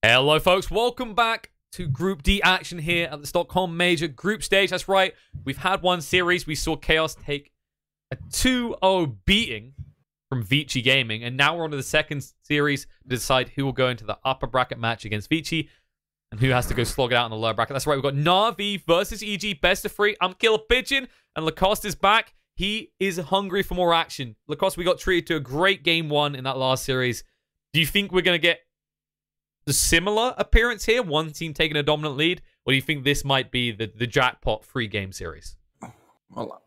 Hello, folks. Welcome back to Group D action here at the Stockholm Major Group Stage. That's right. We've had one series. We saw Chaos take a 2-0 beating from Vincere Gaming, and now we're on to the second series to decide who will go into the upper bracket match against Vincere and who has to go slog it out in the lower bracket. That's right. We've got Navi versus EG, best of 3. I'm Killer Pigeon, and Lacoste is back. He is hungry for more action. Lacoste, we got treated to a great game 1 in that last series. Do you think we're going to get the similar appearance here, one team taking a dominant lead, or do you think this might be the jackpot 3-game series? Well,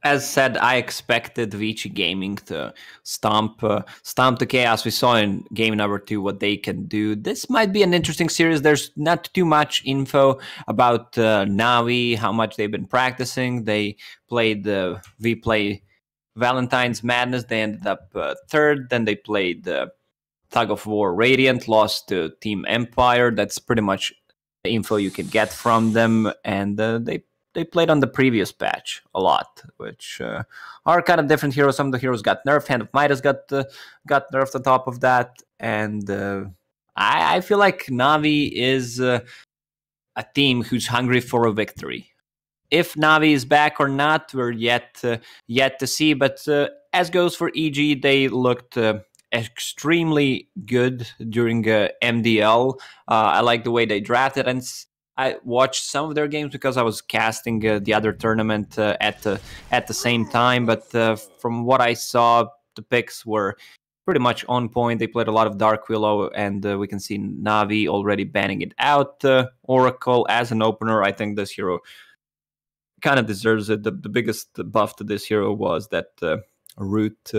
as said, I expected Vincere Gaming to stomp the Chaos. We saw in game number 2 what they can do. This might be an interesting series. There's not too much info about Navi, how much they've been practicing. They played we play Valentine's Madness. They ended up 3rd. Then they played Tug of War Radiant, lost to Team Empire. That's pretty much the info you can get from them. And they played on the previous patch a lot, which are kind of different heroes. Some of the heroes got nerfed. Hand of Midas got nerfed on top of that. And I feel like Navi is a team who's hungry for a victory. If Navi is back or not, we're yet to see. But as goes for EG, they looked extremely good during MDL. I like the way they drafted, and I watched some of their games because I was casting the other tournament at the same time. But from what I saw, the picks were pretty much on point. They played a lot of Dark Willow, and we can see Navi already banning it out. Oracle as an opener, I think this hero kind of deserves it. The biggest buff to this hero was that Root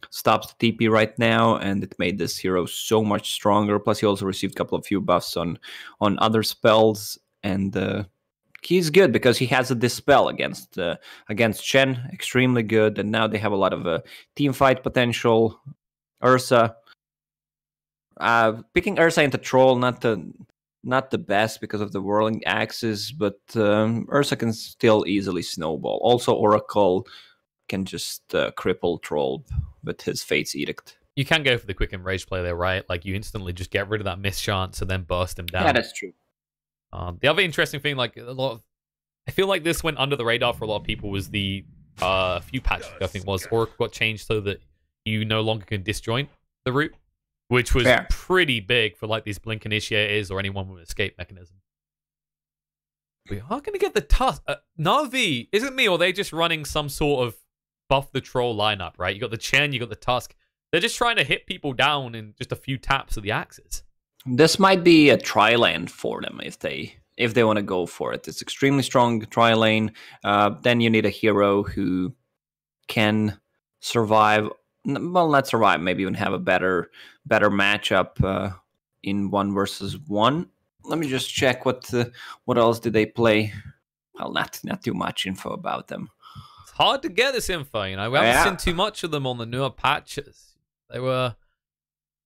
stops the TP right now, and it made this hero so much stronger. Plus, he also received a few buffs on other spells, and he's good because he has a dispel against Shen, extremely good. And now they have a lot of team fight potential. Ursa, picking Ursa into Troll, not the best because of the whirling axes, but Ursa can still easily snowball. Also, Oracle can just cripple Troll with his Fate's Edict. You can go for the quick and rage play there, right? Like, you instantly just get rid of that mischance and then burst him down. Yeah, that's true. The other interesting thing, like, I feel like this went under the radar for a lot of people, was the few patches, I think was, Oracle got changed so that you no longer can disjoint the route, which was pretty big for, like, these blink initiators or anyone with an escape mechanism. We are going to get the Tusk. Navi, is it me, or are they just running some sort of buff the troll lineup, right? You got the Chen, you got the Tusk. They're just trying to hit people down in just a few taps of the axes. This might be a tri-lane for them if they want to go for it. It's extremely strong tri-lane. Then you need a hero who can survive. Well, not survive. Maybe even have a better matchup in 1 versus 1. Let me just check what else did they play. Well, not too much info about them. Hard to get this info, you know. We haven't seen too much of them on the newer patches. They were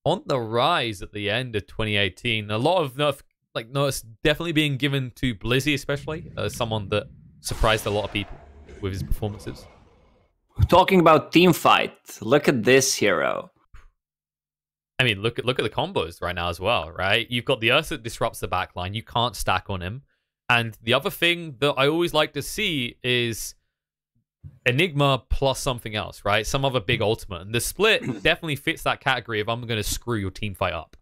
on the rise at the end of 2018. A lot of nerfs definitely being given to Blizzy, especially someone that surprised a lot of people with his performances. Talking about Teamfights, look at this hero. I mean, look at the combos right now as well, right? You've got the Ursa that disrupts the backline. You can't stack on him. And the other thing that I always like to see is Enigma plus something else, right? Some other big ultimate. And the split definitely fits that category of I'm going to screw your team fight up.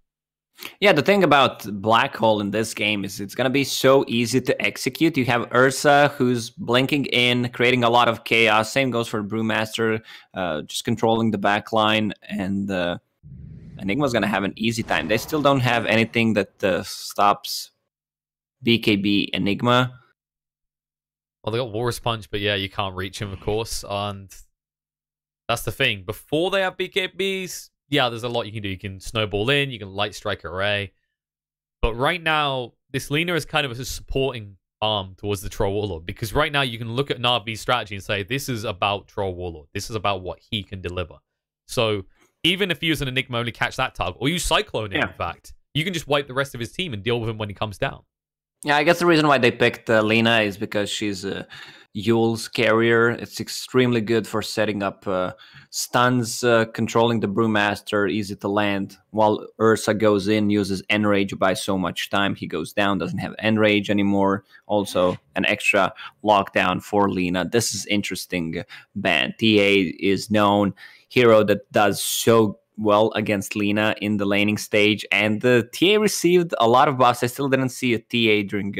Yeah, the thing about Black Hole in this game is it's going to be so easy to execute. You have Ursa who's blinking in, creating a lot of chaos. Same goes for Brewmaster, just controlling the backline. And Enigma's going to have an easy time. They still don't have anything that stops BKB Enigma. Well, they got Walrus Punch, but yeah, you can't reach him, of course. And that's the thing. Before they have BKBs, yeah, there's a lot you can do. You can snowball in, you can light strike array. But right now, this Lina is kind of a supporting arm towards the Troll Warlord. Because right now, you can look at Navi's strategy and say, this is about Troll Warlord. This is about what he can deliver. So even if you use an Enigma only catch that target, or you Cyclone him, in fact, you can just wipe the rest of his team and deal with him when he comes down. Yeah, I guess the reason why they picked Lina is because she's Yule's carrier. It's extremely good for setting up stuns, controlling the Brewmaster, easy to land. While Ursa goes in, uses Enrage, buys so much time. He goes down, doesn't have Enrage anymore. Also, an extra lockdown for Lina. This is interesting ban. TA is known hero that does so well against Lina in the laning stage, and the TA received a lot of buffs. I still didn't see a TA during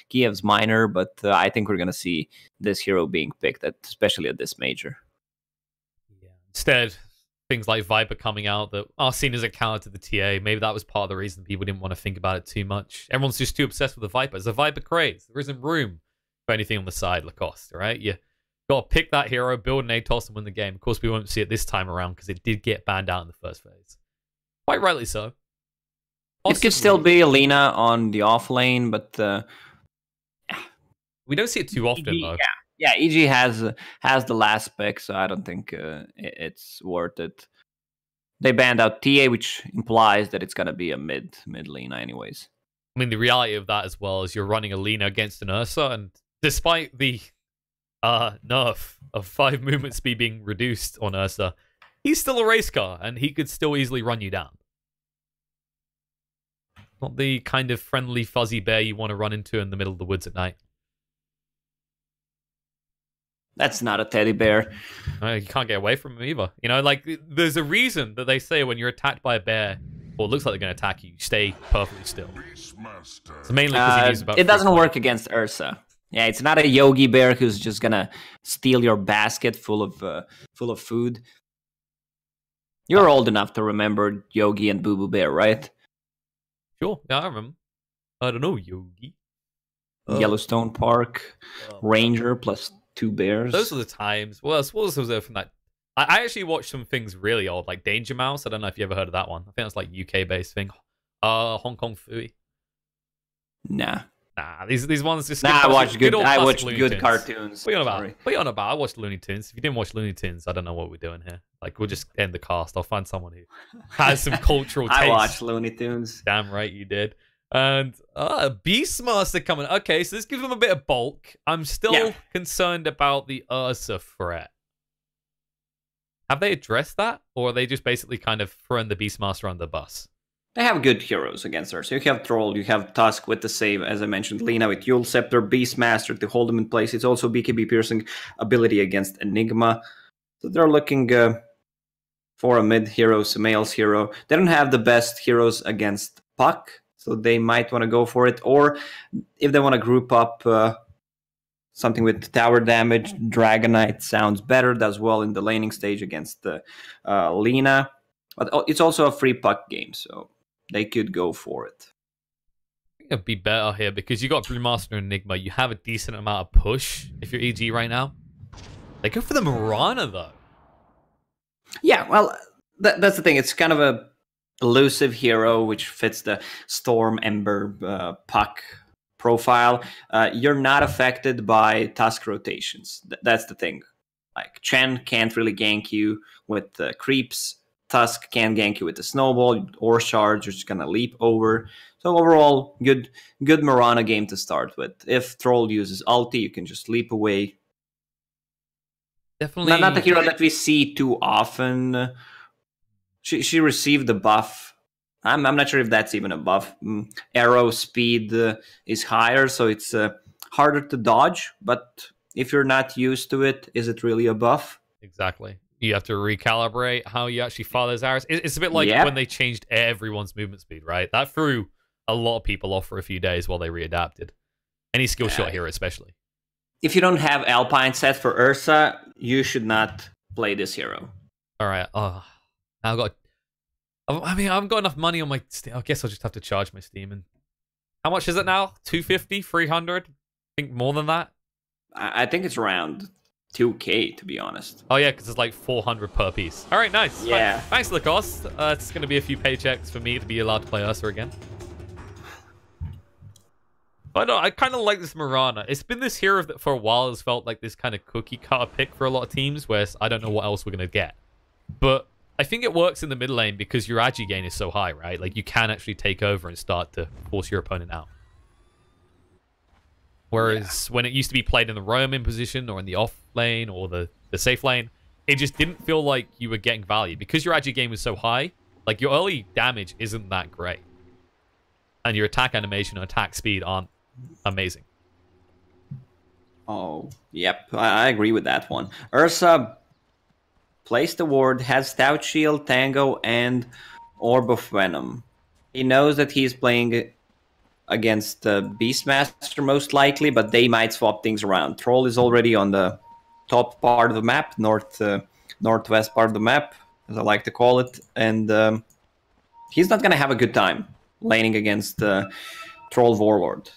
Kiev's minor, but I think we're gonna see this hero being picked, especially at this major. Yeah. Instead, things like Viper coming out that are seen as a counter to the TA. Maybe that was part of the reason people didn't want to think about it too much. Everyone's just too obsessed with the Viper. It's a Viper craze. There isn't room for anything on the side, Lacoste, right? You got to pick that hero, build an Natus, and win the game. Of course, we won't see it this time around because it did get banned out in the first phase. Quite rightly so. Possibly. It could still be Lina on the off lane, but we don't see it too often, EG, though. Yeah, EG has the last pick, so I don't think it's worth it. They banned out TA, which implies that it's gonna be a mid Lina anyways. I mean, the reality of that as well is you're running a Lina against an Ursa, and despite the nerf of 5 movement speed being reduced on Ursa, he's still a race car, and he could still easily run you down. Not the kind of friendly, fuzzy bear you want to run into in the middle of the woods at night. That's not a teddy bear. You can't get away from him either. You know, like, there's a reason that they say when you're attacked by a bear, or it looks like they're going to attack you, stay perfectly still. It's mainly because it doesn't work against Ursa. Yeah, it's not a Yogi bear who's just gonna steal your basket full of food. You're old enough to remember Yogi and Boo Boo Bear, right? Sure, yeah, I remember. I don't know, Yogi. Yellowstone Park, Ranger plus 2 bears. Those are the times. Well, what was there from that? I actually watched some things really old, like Danger Mouse. I don't know if you ever heard of that one. I think it's like UK-based thing. Hong Kong Fooey. Nah, these ones just. I watched good cartoons. What are you on about? What are you on about? I watched Looney Tunes. If you didn't watch Looney Tunes, I don't know what we're doing here. Like, we'll just end the cast. I'll find someone who has some cultural taste. I watched Looney Tunes. Damn right you did. And Beastmaster coming. Okay, so this gives them a bit of bulk. I'm still concerned about the Ursa threat. Have they addressed that, or are they just basically kind of throwing the Beastmaster on the bus? They have good heroes against her. So you have Troll, you have Tusk with the save, as I mentioned, Lina with Yule Scepter, Beastmaster to hold them in place. It's also BKB Piercing ability against Enigma. So they're looking for a mid hero, Sumail's hero. They don't have the best heroes against Puck, so they might want to go for it. Or if they want to group up something with tower damage, Dragonite sounds better, does well in the laning stage against Lina. But it's also a free Puck game, so they could go for it. I think it'd be better here because you got Brewmaster and Enigma. You have a decent amount of push if you're EG right now. They go for the Mirana, though. Yeah, well, that's the thing. It's kind of a elusive hero which fits the Storm, Ember, Puck profile. You're not affected by Tusk rotations. That's the thing. Like, Chen can't really gank you with creeps. Tusk can gank you with the snowball or shards. You're just gonna leap over. So overall, good Mirana game to start with. If Troll uses ulti, you can just leap away. Definitely not the hero that we see too often. She received the buff. I'm not sure if that's even a buff. Arrow speed is higher, so it's harder to dodge. But if you're not used to it, is it really a buff? Exactly. You have to recalibrate how you actually fire those arrows. It's a bit like when they changed everyone's movement speed, right? That threw a lot of people off for a few days while they readapted. Any skill shot hero especially. If you don't have Alpine set for Ursa, you should not play this hero. All right. I've got enough money on my Steam. I guess I'll just have to charge my Steam. And how much is it now? 250, 300? I think more than that. I think it's around 2K, to be honest. Oh, yeah, because it's like 400 per piece. All right, nice. Yeah. Right. Thanks for the cost. It's going to be a few paychecks for me to be allowed to play Ursa again. But no, I kind of like this Mirana. It's been this hero that for a while has felt like this kind of cookie cutter pick for a lot of teams, where I don't know what else we're going to get. But I think it works in the mid lane because your agi gain is so high, right? Like, you can actually take over and start to force your opponent out. Whereas when it used to be played in the roaming position or in the off lane or the safe lane, it just didn't feel like you were getting value. Because your agi game was so high, like your early damage isn't that great. And your attack animation and attack speed aren't amazing. Oh, yep. I agree with that one. Ursa placed the ward, has Stout Shield, Tango, and Orb of Venom. He knows that he's playing against Beastmaster most likely, but they might swap things around. Troll is already on the top part of the map, northwest part of the map, as I like to call it, and he's not going to have a good time laning against Troll Warlord.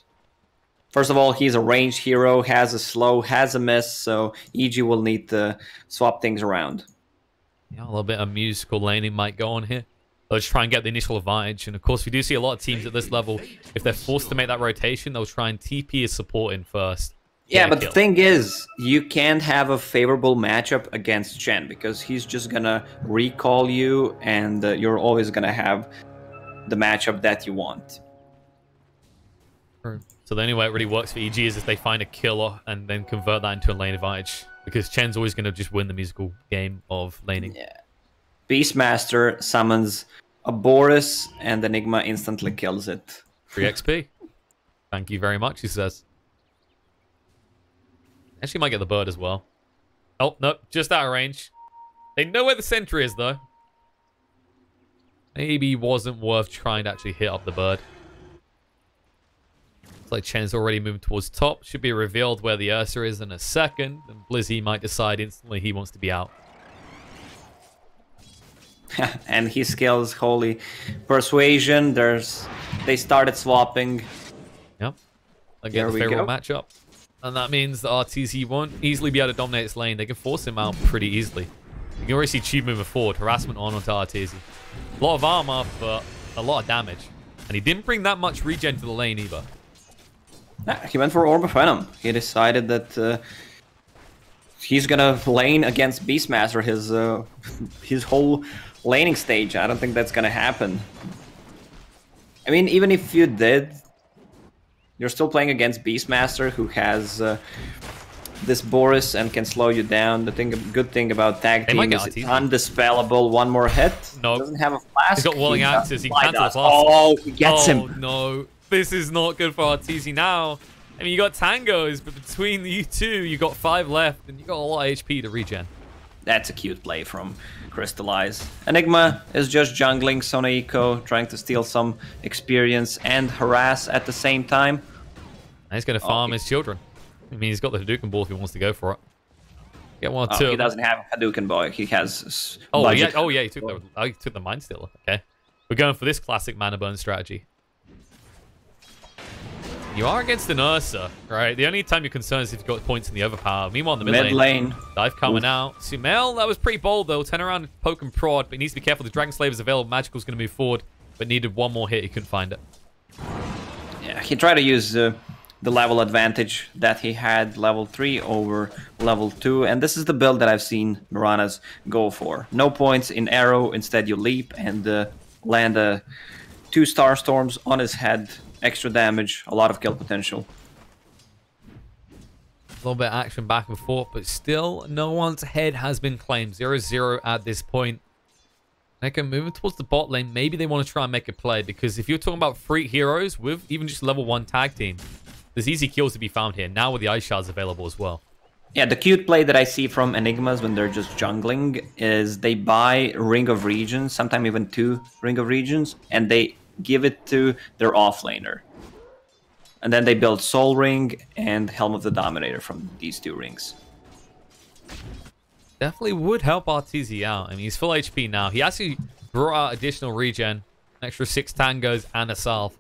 First of all, he's a ranged hero, has a slow, has a miss, so EG will need to swap things around. Yeah, a little bit of musical laning might go on here. They'll just try and get the initial advantage. And of course, we do see a lot of teams at this level, if they're forced to make that rotation, they'll try and TP as support in first. Yeah, but the thing is, you can't have a favorable matchup against Chen, because he's just gonna recall you, and you're always gonna have the matchup that you want. So the only way it really works for EG is if they find a killer and then convert that into a lane advantage. Because Chen's always going to just win the musical game of laning. Yeah. Beastmaster summons a Boris, and Enigma instantly kills it. 3 XP. Thank you very much, he says. Actually might get the bird as well. Oh, no, just out of range. They know where the sentry is, though. Maybe wasn't worth trying to actually hit up the bird. Looks like Chen's already moving towards top. Should be revealed where the Ursa is in a second. And Blizzy might decide instantly he wants to be out. And he scales Holy Persuasion. They started swapping. Yep. Again, the favorable matchup. And that means that RTZ won't easily be able to dominate its lane. They can force him out pretty easily. You can already see Tube moving forward. Harassment on onto RTZ. A lot of armor, but a lot of damage. And he didn't bring that much regen to the lane either. Yeah, he went for Orb of Venom. He decided that he's gonna lane against Beastmaster his whole laning stage. I don't think that's gonna happen. I mean, even if you did, you're still playing against Beastmaster, who has this Boris and can slow you down. The good thing about tag team is it's undispellable. One more hit. No. Doesn't have a flask. He's got Walling Axes. He can cancel the flask. Oh, he gets him. Oh, no. This is not good for RTZ now. I mean, you got tangos, but between you two, you got 5 left, and you got a lot of HP to regen. That's a cute play from Crystallize. Enigma is just jungling Sonaiko, trying to steal some experience and harass at the same time. And he's going to farm his children. I mean, he's got the Hadouken ball if he wants to go for it. Get one or two. He doesn't have a Hadouken boy. He has. Oh yeah, he took the Mind Stealer. Okay, we're going for this classic mana burn strategy. You are against an Ursa, right? The only time you're concerned is if you've got points in the overpower. Meanwhile, in the mid lane, dive coming out. Sumail, that was pretty bold though. Turn around and poke and prod, but he needs to be careful. The Dragon Slave is available. Magical's going to move forward, but needed one more hit. He couldn't find it. Yeah, he tried to use the level advantage that he had, level 3 over level 2, and this is the build that I've seen Miranas go for. No points in arrow, instead you leap and land 2 Star Storms on his head. Extra damage, a lot of kill potential. A little bit of action back and forth, but still no one's head has been claimed. 0-0 at this point. They can move towards the bot lane. Maybe they want to try and make a play, because if you're talking about free heroes with even just level 1 tag team, there's easy kills to be found here, now with the Ice Shards available as well. Yeah, the cute play that I see from Enigmas when they're just jungling is they buy Ring of Regions, sometimes even 2 Ring of Regions, and they give it to their offlaner. And then they build Soul Ring and Helm of the Dominator from these 2 rings. Definitely would help RTZ out. I mean, he's full HP now. He actually brought out additional regen, an extra 6 tangos and a salve.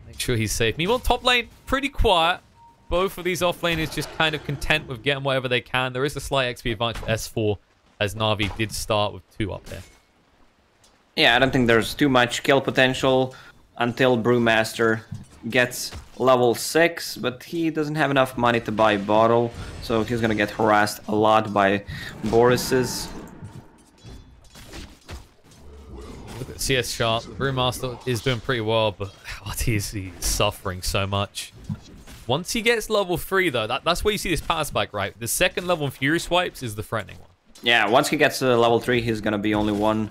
Make sure he's safe. Meanwhile, top lane, pretty quiet. Both of these offlaners just kind of content with getting whatever they can. There is a slight XP advantage for S4, as Na'Vi did start with 2 up there. Yeah, I don't think there's too much kill potential until Brewmaster gets level 6, but he doesn't have enough money to buy bottle, so he's gonna get harassed a lot by Boris's. Look at CS Sharp. The Brewmaster is doing pretty well, but RTZ is suffering so much. Once he gets level 3, though, that's where you see this power spike, right? The second level in Fury Swipes is the threatening one. Yeah, once he gets to level 3, he's gonna be only one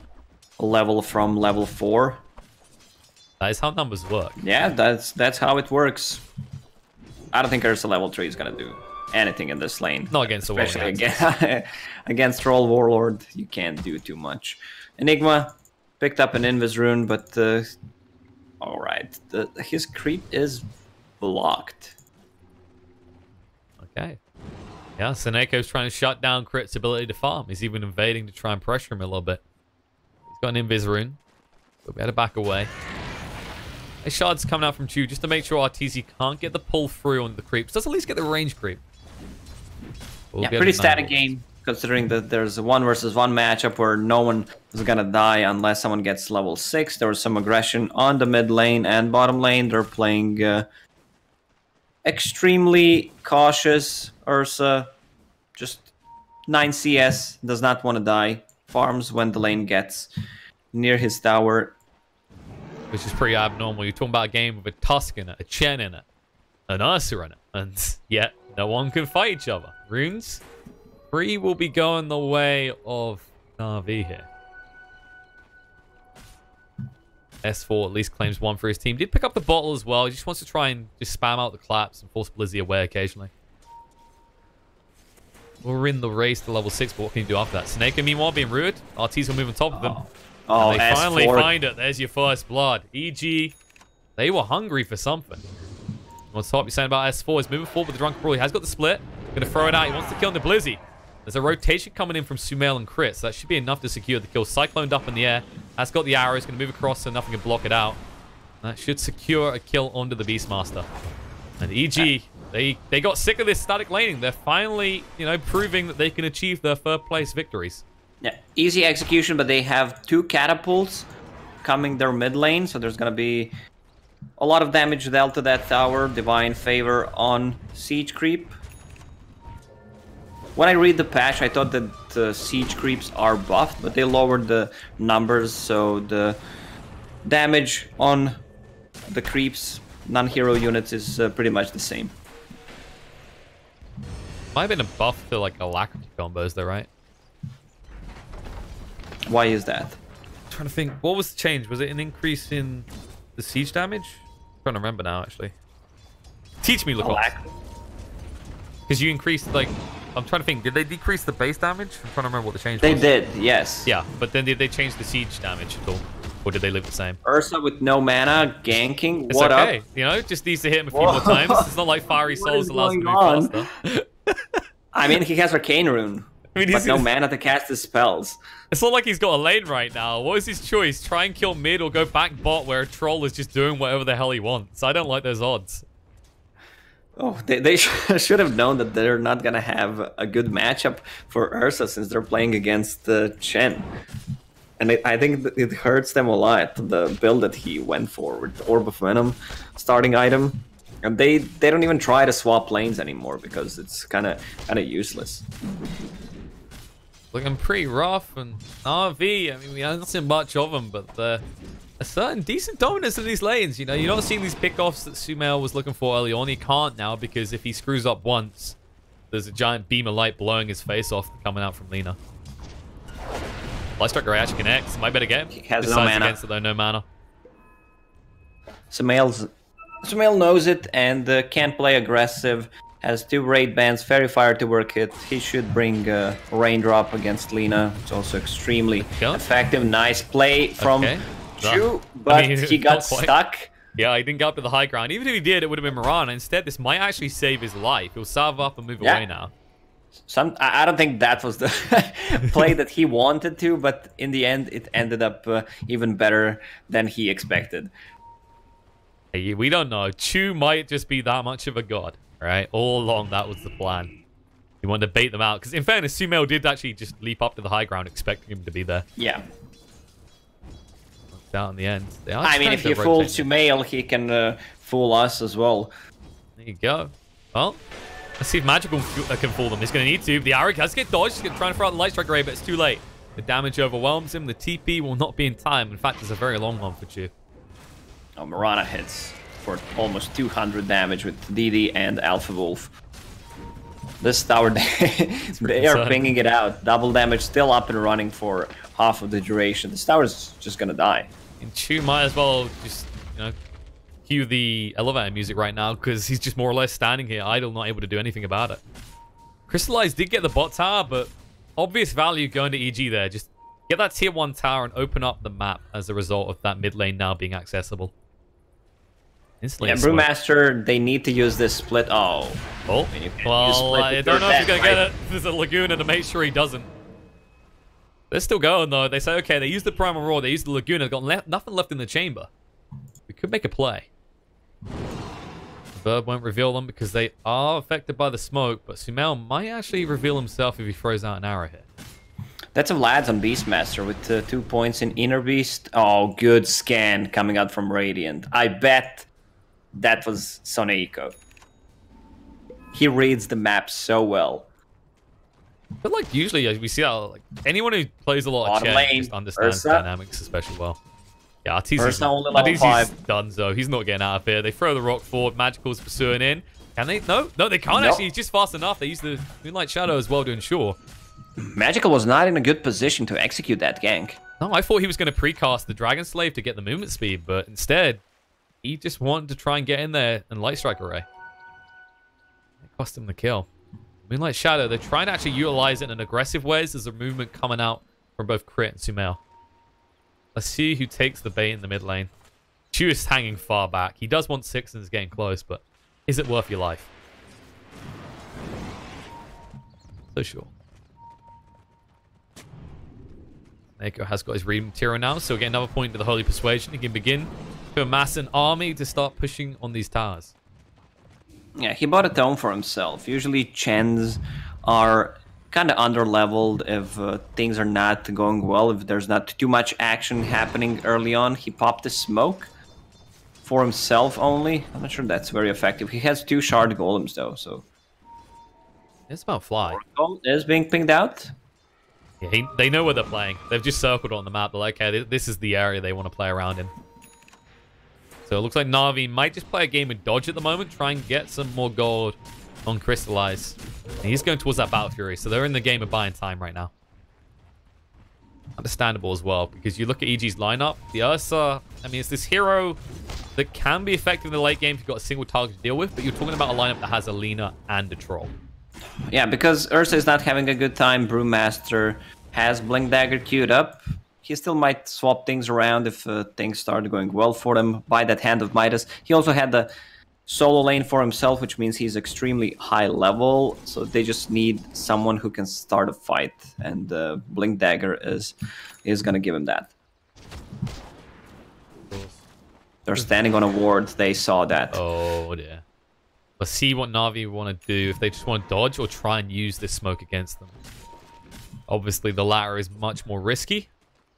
level from level 4. That is how numbers work. Yeah, that's how it works. I don't think Ursa level 3 is gonna do anything in this lane. Not against the especially against Troll Warlord, you can't do too much. Enigma picked up an Invis rune, but all right, his creep is blocked. Okay. Yeah, Seneco's trying to shut down Crit's ability to farm. He's even invading to try and pressure him a little bit. He's got an Invis rune, but we had to back away. A shard's coming out from Chu just to make sure RTZ can't get the pull through on the creeps. Does at least get the range creep. Yeah, pretty static game, considering that there's a 1 versus 1 matchup where no one is gonna die unless someone gets level 6. There was some aggression on the mid lane and bottom lane. They're playing extremely cautious. Ursa, just 9 CS, does not want to die. Farms when the lane gets near his tower. Which is pretty abnormal. You're talking about a game with a Tusk in it, a Chen in it, an Ursa in it, and yet no one can fight each other. Runes 3 will be going the way of Na'Vi here. S4 at least claims 1 for his team. Did pick up the bottle as well. He just wants to try and just spam out the claps and force Blizzy away occasionally. We're in the race to level 6, but what can you do after that? Snake, meanwhile, being rude. RTs will move on top of them. Oh, and they finally find it. There's your first blood. EG, they were hungry for something. What's top you're saying about S4 is moving forward with the Drunken Brawl. He has got the split. Going to throw it out. He wants to kill the Blizzy. There's a rotation coming in from Sumail and Crit, so that should be enough to secure the kill. Cycloned up in the air. Has got the arrows. Going to move across so nothing can block it out. That should secure a kill onto the Beastmaster. And EG, they got sick of this static laning. They're finally, you know, proving that they can achieve their third place victories. Yeah, easy execution, but they have 2 catapults coming their mid lane, so there's gonna be a lot of damage dealt to that tower. Divine Favor on Siege Creep. When I read the patch, I thought that the Siege Creeps are buffed, but they lowered the numbers, so the damage on the creeps, non-hero units, is pretty much the same. Might have been a buff to like alacrity combos though, right? Why is that? I'm trying to think. What was the change? Was it an increase in the siege damage? I'm trying to remember now, actually. Teach me, Lucas. Because you increased, like... I'm trying to think. Did they decrease the base damage? I'm trying to remember what the change was. They did, yes. Yeah, but then did they change the siege damage at all? Or did they leave it the same? Ursa with no mana, ganking, it's what okay. up? You know, just needs to hit him a few more times. It's not like Fiery Souls allows him to move faster. I mean, he has Arcane Rune. But no mana to cast his spells. It's not like he's got a lane right now. What is his choice? Try and kill mid or go back bot where a troll is just doing whatever the hell he wants. I don't like those odds. Oh, they should have known that they're not going to have a good matchup for Ursa since they're playing against Chen. And I think it hurts them a lot, the build that he went for with the Orb of Venom starting item. And they don't even try to swap lanes anymore because it's kind of useless. Looking pretty rough, and RV, I mean, we haven't seen much of them, but a certain decent dominance in these lanes. You know, you're not seeing these pickoffs that Sumail was looking for early on. He can't now because if he screws up once, there's a giant beam of light blowing his face off coming out from Lina. Lightstrike actually connects. Might better get him. He has Decides no mana. Against it, though, no mana. Sumail knows it and can't play aggressive. Has 2 raid bands, Fairy Fire to work it. He should bring Raindrop against Lina. It's also extremely effective. Nice play from Chu, but he got stuck. Yeah, he didn't get up to the high ground. Even if he did, it would have been Mirana. Instead, this might actually save his life. He'll salve up and move away now. I don't think that was the play that he wanted to, but in the end, it ended up even better than he expected. Hey, we don't know. Chu might just be that much of a god. Right, all along that was the plan. He wanted to bait them out because, in fairness, Sumail did actually just leap up to the high ground, expecting him to be there. Yeah. Out in the end. I mean, if he fooled Sumail, he can fool us as well. There you go. Well, let's see if Magical can fool them. He's going to need to. The arrow has to get dodged. He's going to try and throw out the Lightstrike Ray, but it's too late. The damage overwhelms him. The TP will not be in time. In fact, it's a very long one for Chu. Oh, Mirana hits. for almost 200 damage with DD and Alpha Wolf. This tower, they are pinging it out. Double damage still up and running for half of the duration. This tower is just gonna die. And Chu might as well just, you know, cue the elevator music right now because he's just more or less standing here idle, not able to do anything about it. Crystallize did get the bot tower, but obvious value going to EG there. Just get that tier 1 tower and open up the map as a result of that mid lane now being accessible. Instantly yeah, Brewmaster, they need to use this split. Oh. Well, I don't know if he's going to get it. There's a Laguna to make sure he doesn't. They're still going, though. They say, okay, they used the Primal Roar, they used the Laguna, they've got nothing left in the chamber. We could make a play. The Bird won't reveal them because they are affected by the smoke, but Sumail might actually reveal himself if he throws out an arrow here. That's a Vlad's on Beastmaster with 2 points in Inner Beast. Oh, good scan coming out from Radiant. I bet that was Soneiko. He reads the map so well. But like usually we see how like anyone who plays a lot of chess just understands dynamics especially well. Yeah, Arteezy's done so. He's not getting out of here. They throw the rock forward. Magical's pursuing in. Can they? No, they can't actually. He's just fast enough. They use the Moonlight Shadow as well to ensure. Magical was not in a good position to execute that gank. No, I thought he was going to precast the Dragon Slave to get the movement speed, but instead, he just wanted to try and get in there and Light Strike Array. It cost him the kill. Moonlight Shadow, they're trying to actually utilize it in aggressive ways. There's a movement coming out from both Crit and Sumail. Let's see who takes the bait in the mid lane. Chu is hanging far back. He does want 6 and is getting close, but is it worth your life? So sure. Neko has got his read material now, so we'll get another point to the Holy Persuasion. He can begin to amass an army to start pushing on these towers. Yeah, he bought a tome for himself. Usually Chens are kind of under-leveled if things are not going well, if there's not too much action happening early on. He popped the smoke for himself only. I'm not sure that's very effective. He has 2 shard golems though, so... It's about fly. Oracle is being pinged out. Yeah, they know where they're playing. They've just circled on the map. They're like, okay, this is the area they want to play around in. So it looks like Na'Vi might just play a game of dodge at the moment, try and get some more gold on Crystallize. And he's going towards that Battle Fury, so they're in the game of buying time right now. Understandable as well, because you look at EG's lineup, the Ursa, I mean, it's this hero that can be effective in the late game if you've got a single target to deal with, but you're talking about a lineup that has a Lina and a Troll. Yeah, because Ursa is not having a good time, Brewmaster has Blink Dagger queued up. He still might swap things around if things start going well for him. Buy that Hand of Midas. He also had the solo lane for himself, which means he's extremely high level. So they just need someone who can start a fight, and Blink Dagger is gonna give him that. They're standing on a ward. They saw that. Oh dear. Let's see what Na'Vi want to do. If they just want to dodge or try and use this smoke against them. Obviously, the latter is much more risky.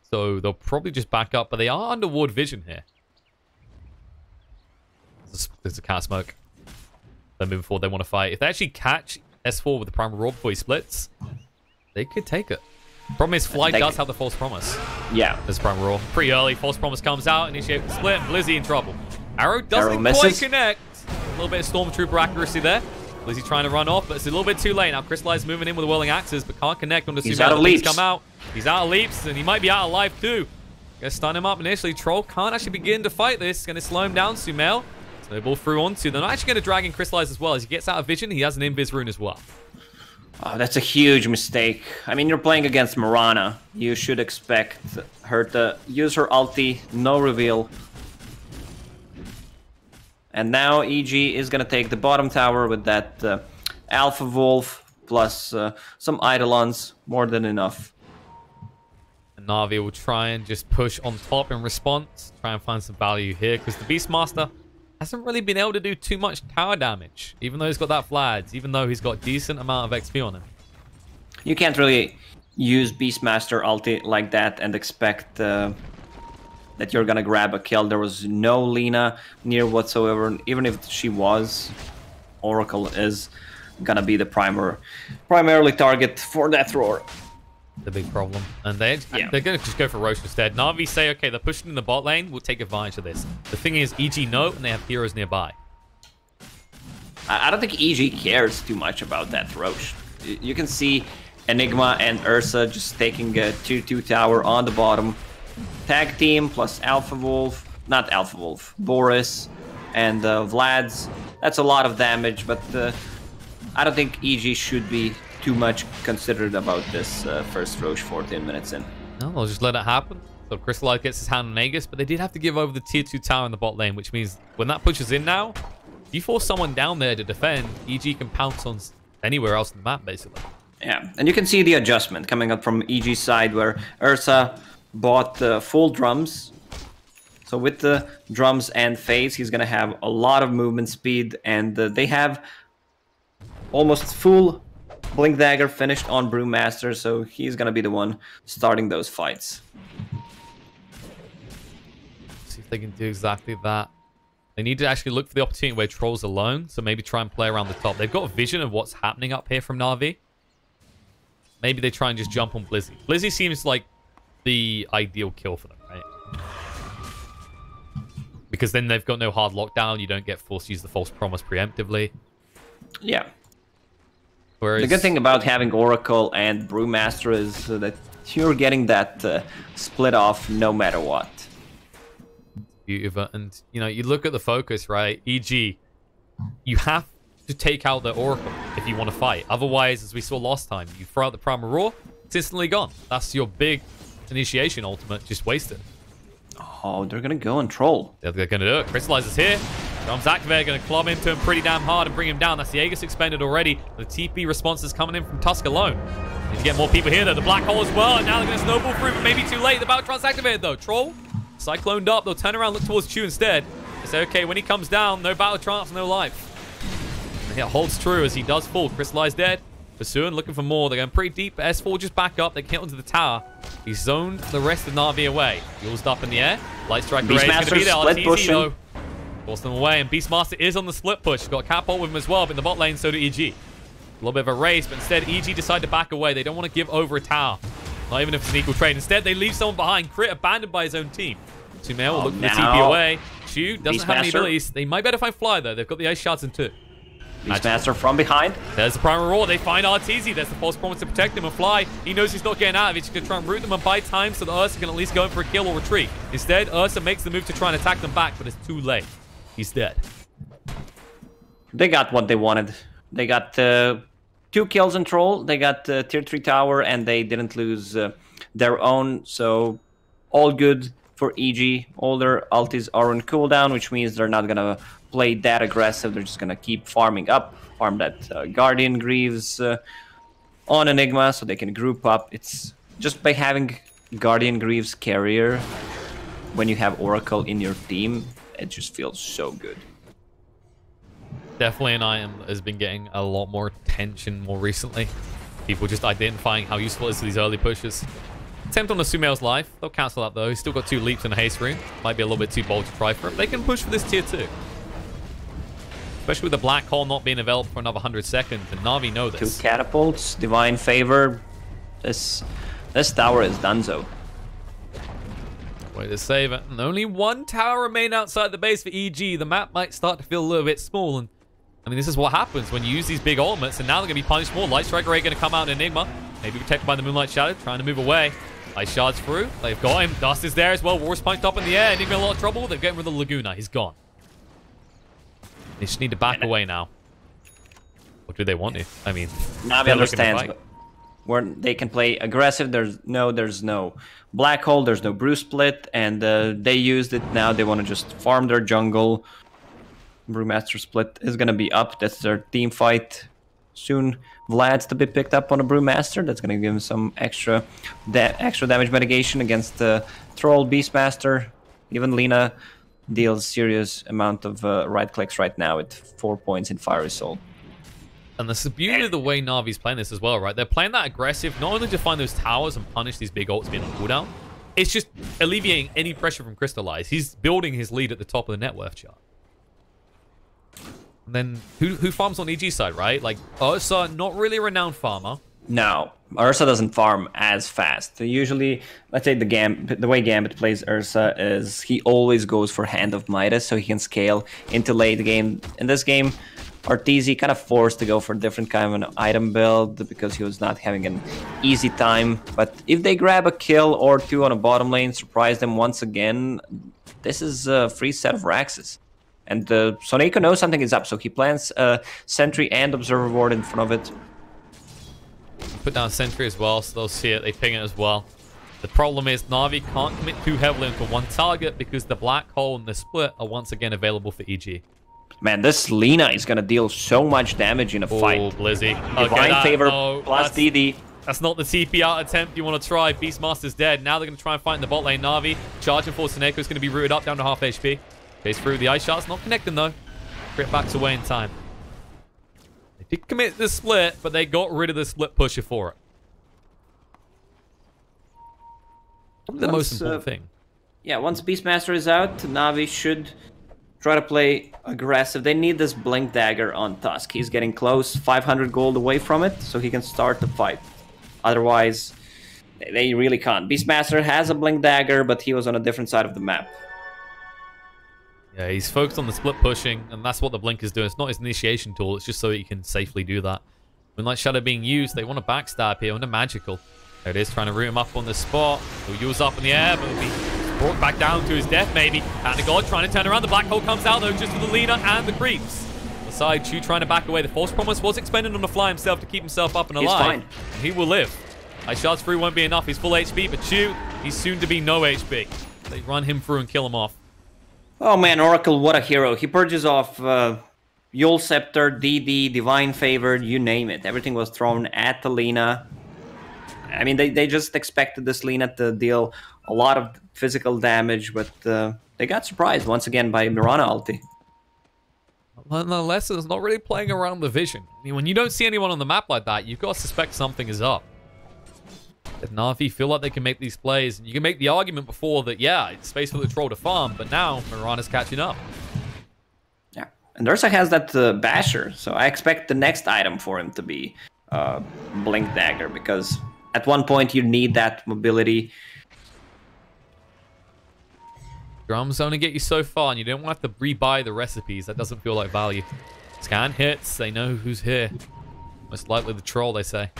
So they'll probably just back up, but they are under ward vision here. There's a cat smoke. They're moving forward. They want to fight. If they actually catch S4 with the Primal Roar before he splits, they could take it. Problem is, Fly does have the False Promise. Yeah. There's Primal Roar. Pretty early. False Promise comes out. Initiate the split. Blizzy in trouble. Arrow doesn't quite connect. A little bit of Stormtrooper accuracy there. Blizzy trying to run off, but it's a little bit too late. Now Crystallize moving in with the Whirling Axes, but can't connect on the He's out of leaps. Come out. He's out of leaps, and he might be out of life too. Gonna stun him up initially. Troll can't actually begin to fight this. Gonna slow him down, Sumail. Snowball through onto. They're not actually gonna drag in Crystallize as well. As he gets out of vision, he has an Invis rune as well. Oh, that's a huge mistake. I mean, you're playing against Mirana. You should expect her to use her ulti, no reveal. And now EG is going to take the bottom tower with that Alpha Wolf plus some Eidolons, more than enough. And Na'Vi will try and just push on top in response, try and find some value here, because the Beastmaster hasn't really been able to do too much tower damage, even though he's got that Vlads, even though he's got a decent amount of XP on him. You can't really use Beastmaster ulti like that and expect that you're gonna grab a kill. There was no Lina near whatsoever, and even if she was, Oracle is gonna be the primarily target for that roar. the big problem. And they're going to just go for Roche instead. Na'Vi say, okay, they're pushing in the bot lane. We'll take advantage of this. The thing is, EG know, and they have heroes nearby. I don't think EG cares too much about that Roche. You can see Enigma and Ursa just taking a tier 2 tower on the bottom. Tag team plus Alpha Wolf, not Alpha Wolf, Boris and Vlad's. That's a lot of damage, but I don't think EG should be too much considered about this first Roche 14 minutes in. No, they'll just let it happen. So Crystallize gets his hand on Aegis, but they did have to give over the tier 2 tower in the bot lane, which means when that pushes in now, if you force someone down there to defend, EG can pounce on anywhere else in the map, basically. Yeah, and you can see the adjustment coming up from EG's side, where Ursa bought full drums. So with the drums and phase, he's going to have a lot of movement speed, and they have almost full Blink Dagger finished on Brewmaster, so he's going to be the one starting those fights. See if they can do exactly that. They need to actually look for the opportunity where Troll's alone, so maybe try and play around the top. They've got a vision of what's happening up here from Na'Vi. Maybe they try and just jump on Blizzy. Blizzy seems like the ideal kill for them, right? Because then they've got no hard lockdown. You don't get forced to use the false promise preemptively. Yeah. Whereas the good thing about having Oracle and Brewmaster is that you're getting that split off no matter what. Beautiful. And, you know, you look at the focus, right? EG, you have to take out the Oracle if you want to fight. Otherwise, as we saw last time, you throw out the Primal Roar, it's instantly gone. That's your big initiation ultimate. Just waste it. Oh, they're going to go and troll. They're going to do it. Crystallize is here. Drums activate, going to clomb into him pretty damn hard and bring him down. That's the Aegis expended already. The TP response is coming in from Tusk alone. Need to get more people here, though. The Black Hole as well. And now they're going to snowball through, but maybe too late. The Battletrance activated, though. Troll, cycloned up. They'll turn around, look towards Chu instead. They say, okay, when he comes down, no Battletrance, no life. And it holds true as he does fall. Crystallize dead. Pursuing, looking for more. They're going pretty deep. S4 just back up. They can hit onto the tower. He's zoned the rest of Na'Vi away. Used up in the air. Light Strike Array is going to be there. RTZ, though. Force them away, and Beastmaster is on the split push. He's got Cap ult with him as well, but in the bot lane, so do EG. A little bit of a race, but instead, EG decide to back away. They don't want to give over a tower. Not even if it's an equal trade. Instead, they leave someone behind. Crit abandoned by his own team. Sumail will look for the TP away. Chu doesn't have any abilities. They might better find Fly, though. They've got the Ice Shards in two. Beastmaster from behind. There's the Primal Roar. They find RTZ. There's the false promise to protect him and Fly. He knows he's not getting out of it. He's going to try and root them and buy time so that Ursa can at least go in for a kill or retreat. Instead, Ursa makes the move to try and attack them back, but it's too late. He's dead. They got what they wanted. They got 2 kills in Troll. They got tier 3 tower, and they didn't lose their own. So all good for EG. All their ultis are on cooldown, which means they're not going to play that aggressive. They're just going to keep farming up. Farm that Guardian Greaves on Enigma so they can group up. It's just by having Guardian Greaves carrier when you have Oracle in your team, it just feels so good. Definitely an item that has been getting a lot more attention more recently. People just identifying how useful it is to these early pushes. Attempt on the Sumail's life. They'll cancel that though. He's still got 2 leaps and a haste rune. Might be a little bit too bold to try for it. They can push for this tier 2. Especially with the Black Hole not being available for another 100 seconds. And Na'Vi know this. 2 catapults, Divine Favor. This tower is donezo. Way to save it. And only 1 tower remain outside the base for EG. The map might start to feel a little bit small. And I mean, this is what happens when you use these big ultimates. And now they're going to be punished more. Light Strike Array going to come out in Enigma. Maybe protected by the Moonlight Shadow. Trying to move away. Ice Shards through. They've got him. Dust is there as well. War's punched up in the air. Enigma in a lot of trouble. They're getting rid of the Laguna. He's gone. They just need to back away now. What do they want to? I mean, Na'Vi understands where they can play aggressive. There's no Black Hole. There's no Brew Split. And they used it. Now they want to just farm their jungle. Brewmaster Split is going to be up. That's their team fight. Soon Vlad's to be picked up on a Brewmaster. That's going to give him some extra damage mitigation against the Troll Beastmaster. Even Lina deals serious amount of right clicks right now at 4 points in Fiery Soul. And that's the beauty of the way Na'Vi's playing this as well, right? They're playing that aggressive, not only to find those towers and punish these big ults being on cooldown, it's just alleviating any pressure from Crystallize. He's building his lead at the top of the net worth chart. And then who farms on EG side, right? Like Ursa, not really a renowned farmer. No, Ursa doesn't farm as fast. Usually, let's say the way Gambit plays Ursa is he always goes for Hand of Midas so he can scale into late game. In this game, Arteezy kind of forced to go for a different kind of an item build because he was not having an easy time. But if they grab a kill or two on a bottom lane, surprise them once again, this is a free set of Raxes. And Soneko knows something is up, so he plants a Sentry and Observer Ward in front of it. Put down Sentry as well, so they'll see it, they ping it as well. The problem is Na'Vi can't commit too heavily into one target because the Black Hole and the Split are once again available for EG. Man, this Lina is gonna deal so much damage in a fight. Oh, Blizzy. Divine Favor plus DD. That's not the TP out attempt you want to try. Beastmaster's dead. Now they're going to try and fight in the bot lane. Na'Vi charging for Soneko is going to be rooted up down to half HP. Chase through the Ice Shards. Not connecting though. Crit backs away in time. They did commit the split, but they got rid of the split pusher for it. Probably the most important thing. Yeah, once Beastmaster is out, Na'Vi should try to play aggressive. They need this Blink Dagger on Tusk. He's getting close, 500 gold away from it, so he can start the fight. Otherwise, they really can't. Beastmaster has a Blink Dagger, but he was on a different side of the map. Yeah, he's focused on the split pushing, and that's what the Blink is doing. It's not his initiation tool, it's just so he can safely do that. Moonlight Shadow being used, they want to backstab here on a magical. There it is, trying to root him up on the spot. He'll use up in the air, but he'll be brought back down to his death, maybe. And the God trying to turn around. The Black Hole comes out, though, just for the Lina and the creeps. The side, Chu trying to back away. The False Promise was expended on the fly himself to keep himself up and alive. He's fine. He will live. Ice Shards through won't be enough. He's full HP, but Chu, he's soon to be no HP. They run him through and kill him off. Oh man, Oracle, what a hero. He purges off Yule Scepter, DD, Divine Favor, you name it. Everything was thrown at the Lina. I mean, they just expected this Lina to deal a lot of physical damage, but they got surprised once again by Mirana ulti. Nonetheless, it's not really playing around the vision. I mean, when you don't see anyone on the map like that, you've got to suspect something is up. If Na'Vi feel like they can make these plays, and you can make the argument before that, yeah, it's space for the troll to farm, but now Mirana's catching up. Yeah, and Ursa has that Basher, so I expect the next item for him to be Blink Dagger, because at one point you need that mobility. Drums only get you so far, and you don't want to have to rebuy the recipes. That doesn't feel like value. Scan hits, they know who's here. Most likely the troll, they say.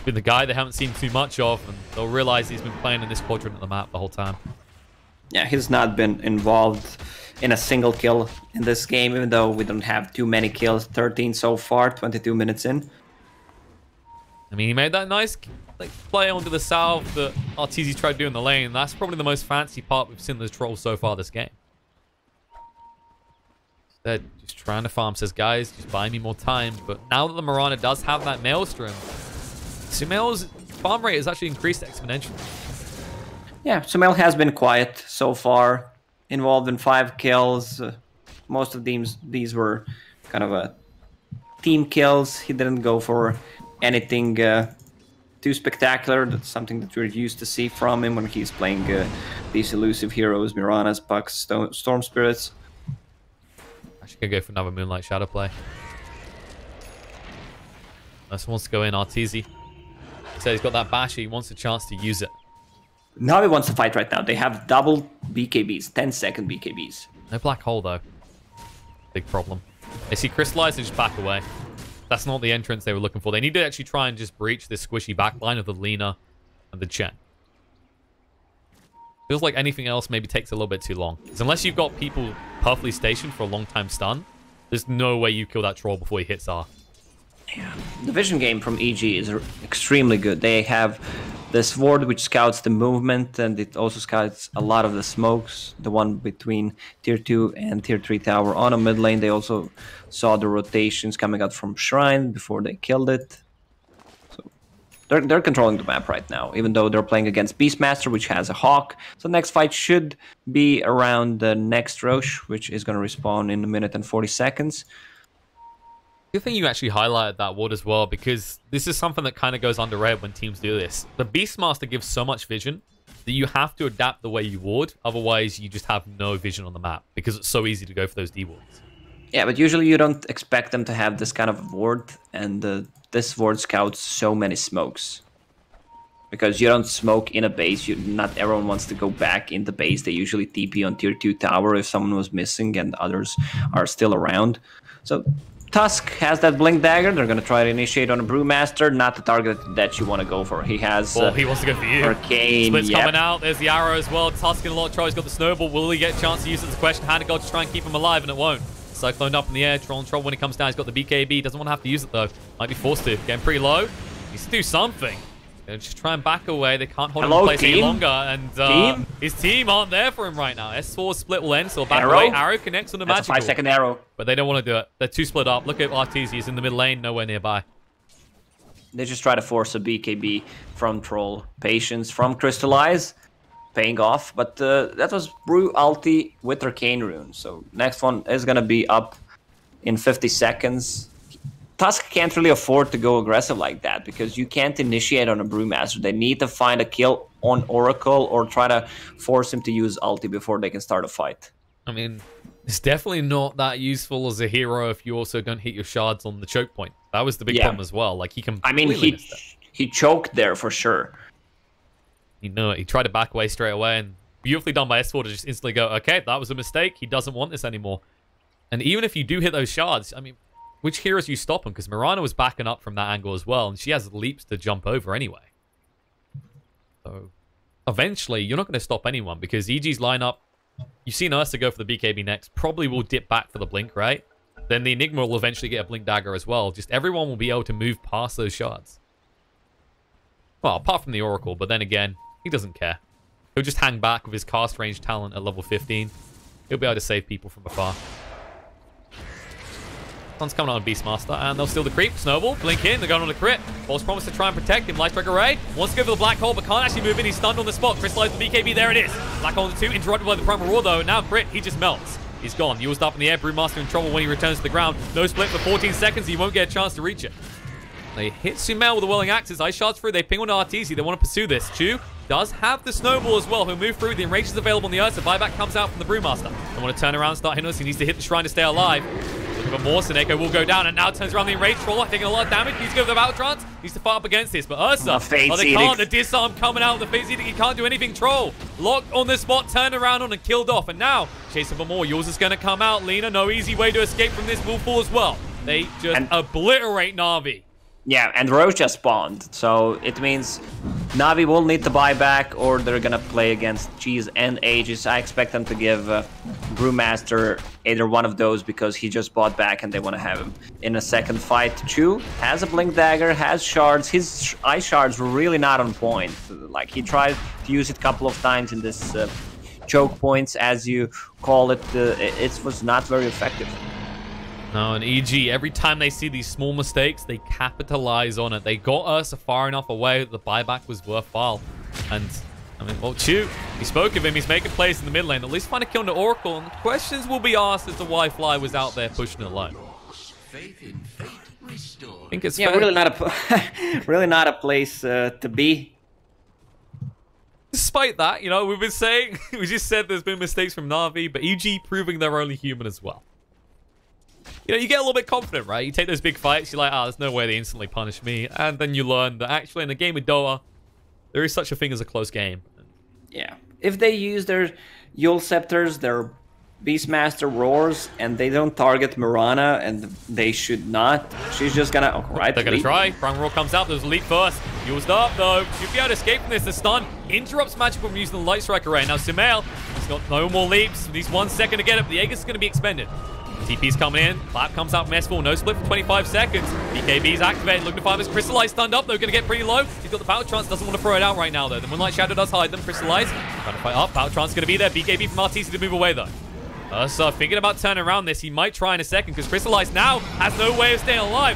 Been the guy they haven't seen too much of, and they'll realize he's been playing in this quadrant of the map the whole time. Yeah, he's not been involved in a single kill in this game, even though we don't have too many kills. 13 so far, 22 minutes in. I mean, he made that nice play onto the salve that Arteezy tried to do in the lane. That's probably the most fancy part we've seen the troll so far this game. They're just trying to farm, says, guys, just buy me more time. But now that the Mirana does have that Maelstrom, Sumail's farm rate has actually increased exponentially. Yeah, Sumail has been quiet so far, involved in 5 kills. Most of these were kind of team kills. He didn't go for anything too spectacular. That's something that we're used to see from him when he's playing these elusive heroes, Miranas, Pucks, Storm Spirits. Actually gonna go for another Moonlight Shadow play. Unless he wants to go in, Arteezy. He said he's got that Basher, he wants a chance to use it. Na'Vi wants to fight right now. They have double BKBs, 10-second BKBs. No Black Hole, though. Big problem. They see Crystallize and just back away. That's not the entrance they were looking for. They need to actually try and just breach this squishy backline of the Lina and the Chen. Feels like anything else maybe takes a little bit too long. Because unless you've got people perfectly stationed for a long time stun, there's no way you kill that troll before he hits R. Yeah. The vision game from EG is extremely good. They have this ward which scouts the movement, and it also scouts a lot of the smokes. The one between tier 2 and tier 3 tower on a mid lane. They also saw the rotations coming out from Shrine before they killed it. So they're controlling the map right now, even though they're playing against Beastmaster, which has a Hawk. So the next fight should be around the next Roche, which is going to respawn in 1 minute and 40 seconds. Good thing you actually highlighted that ward as well, because this is something that kind of goes underrated when teams do this. The Beastmaster gives so much vision that you have to adapt the way you ward, otherwise you just have no vision on the map, because it's so easy to go for those D wards. Yeah, but usually you don't expect them to have this kind of ward, and this ward scouts so many smokes. Because you don't smoke in a base, not everyone wants to go back in the base. They usually TP on tier 2 tower if someone was missing and others are still around. So Tusk has that Blink Dagger. They're going to try to initiate on a Brewmaster, not the target that you want to go for. He has he wants to go for you. Arcane. Split's coming out. There's the arrow as well. Tusk in a lot of trouble. He's got the snowball. Will he get a chance to use it as a question? Hand to God to try and keep him alive, and it won't. Cyclone up in the air. Troll in trouble when he comes down. He's got the BKB. Doesn't want to have to use it, though. Might be forced to. Getting pretty low. Needs to do something. Just try and back away. They can't hold him in place any longer. And his team aren't there for him right now. S4 split will end, so back away. Arrow connects on the magical. That's a 5-second arrow. But they don't want to do it. They're too split up. Look at Arteezy. He's in the mid lane, nowhere nearby. They just try to force a BKB from Troll. Patience from Crystallize. Paying off. But that was Brew ulti with Arcane Rune. So next one is going to be up in 50 seconds. Tusk can't really afford to go aggressive like that because you can't initiate on a Brewmaster. They need to find a kill on Oracle or try to force him to use ulti before they can start a fight. I mean, it's definitely not that useful as a hero if you also don't hit your shards on the choke point. That was the big problem as well. Like, he he choked there for sure. You know it. He tried to back away straight away, and beautifully done by S4 to just instantly go, okay, that was a mistake. He doesn't want this anymore. And even if you do hit those shards, I mean, which heroes you stop him? Because Mirana was backing up from that angle as well, and she has leaps to jump over anyway. So eventually, you're not going to stop anyone because EG's lineup, you've seen Ursa go for the BKB next, probably will dip back for the Blink, right? Then the Enigma will eventually get a Blink Dagger as well. Just everyone will be able to move past those shards. Well, apart from the Oracle, but then again, he doesn't care. He'll just hang back with his cast range talent at level 15. He'll be able to save people from afar. Sun's coming on Beastmaster, and they'll steal the creep. Snowball, blink in, they're going on the crit. False promise to try and protect him. Light Strike Array wants to go for the Black Hole, but can't actually move in. He's stunned on the spot. Crystallize the BKB, there it is. Black Hole to 2, interrupted by the Primal Roar, though. Now crit, he just melts. He's gone. Used up in the air. Brewmaster in trouble when he returns to the ground. No split for 14 seconds. He won't get a chance to reach it. They hit Sumail with the Whirling Axes. Ice Shards through. They ping on Arteezy. They want to pursue this. Chu does have the Snowball as well. He'll move through. The enrage is available on the Ursa. Buyback comes out from the Brewmaster. They want to turn around and start hitting us. He needs to hit the Shrine to stay alive. Looking for more. Seneko will go down and now turns around the enraged Troll, taking a lot of damage. Needs to go for the Battle Trance. Needs to fight up against this. But Ursa, they can't. The disarm coming out. The Fate's Edict. He can't do anything. Troll locked on the spot, turned around on and killed off. And now chasing for more. Yours is going to come out. Lena, no easy way to escape from this. Will fall as well. They just obliterate Na'Vi. Yeah, and Roche just spawned, so it means Na'Vi will need to buy back or they're gonna play against Cheese and Aegis. I expect them to give Brewmaster either one of those because he just bought back and they want to have him in a second fight. Chu has a Blink Dagger, has shards. His Ice Shards were really not on point. Like, he tried to use it a couple of times in this choke points, as you call it. It was not very effective. No, and EG, every time they see these small mistakes, they capitalize on it. They got us far enough away that the buyback was worthwhile. And, I mean, well, Chu, he spoke of him. He's making plays in the mid lane. At least find a kill on the Oracle. And questions will be asked as to why Fly was out there pushing it alone. I think it's fair. Really not a place to be. Despite that, you know, we've been saying, we just said there's been mistakes from Na'Vi, but EG proving they're only human as well. You know, you get a little bit confident, right? You take those big fights, you're like, there's no way they instantly punish me. And then you learn that actually in a game of Dota, there is such a thing as a close game. Yeah. If they use their Yule Scepters, their Beastmaster Roars, and they don't target Mirana, and they should not, she's just gonna... Oh, right, they're gonna try. Primal Roar comes out. There's a leap first. Used up, though. Should be able to escape from this. The stun interrupts Magic from using the Light Strike Array. Now, Sumail, he's got no more leaps. He needs 1 second to get it, but the Aegis is gonna be expended. TP's coming in. Clap comes out from S4. No split for 25 seconds. BKB's activated. Looking to find his Crystallize stunned up. They're going to get pretty low. He's got the Battle Trance. Doesn't want to throw it out right now, though. The Moonlight Shadow does hide them. Crystallize. Trying to fight up. Battle Trance going to be there. BKB from Arteezy to move away, though. So thinking about turning around this. He might try in a second because Crystallize now has no way of staying alive.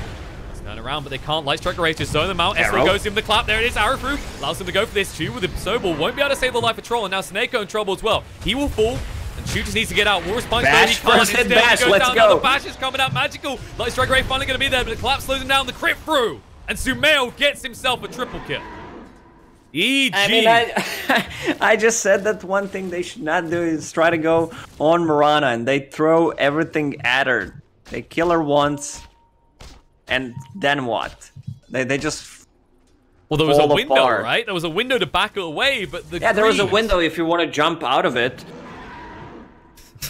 Let's turn around, but they can't. Light Strike Array to zone them out. S4 goes in the clap. There it is. Arrow through. Allows him to go for this. Chu with the Snowball. Won't be able to save the life of Troll. And now Seneko in trouble as well. He will fall. And Chu just needs to get out. War Response, Bash, first hit Bash, let's go. Now the Bash is coming out magical. Light Strike Ray finally going to be there, but the collapse slows him down. The crit through. And Sumail gets himself a triple kill. EG. I mean, I just said that one thing they should not do is try to go on Mirana, and they throw everything at her. They kill her once, and then what? They just Well, there was a window, apart. right? There was a window to back it away, but the there was a creeps- window if you want to jump out of it.